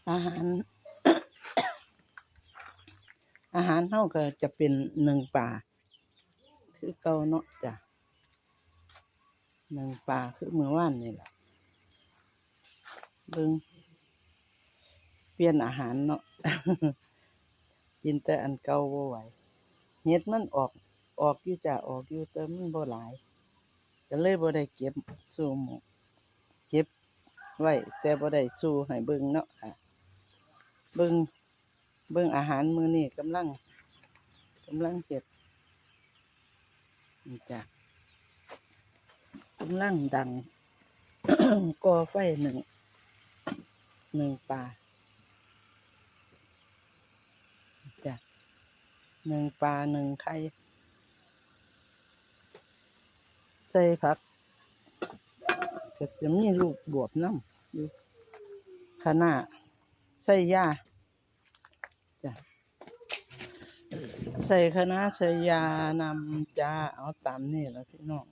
อาหาร อาหารเฮาก็จะเป็นหนึ่งปลาคือเก่าเนาะจ้ะหนึ่งปลาคือมื้อวานนี่ล่ะเบิ่งเปลี่ยนอาหารเนาะ กินแต่อันเก่าบ่ไหวเห็ดมันออกอยู่จ้ะออกอยู่แต่มันบ่หลายก็เลยบ่ได้เก็บสู่หม้องเก็บไว้แต่บ่ได้สู่ให้เบิ่งเนาะค่ะเบิ่งอาหารมื้อนี้กำลังเฮ็ดนี่จ้ะกำลังดัง ก่อไฟหนึ่งปลาจ้ะหนึ่งปลาหนึ่งไข่ใส่ผักก็จะมีลูกบวบนำอยู่คะน้าใส่ยาจ้ะใส่คะน้าใส่ยานำจ้าเอาตามนี่ล่ะพี่น้อง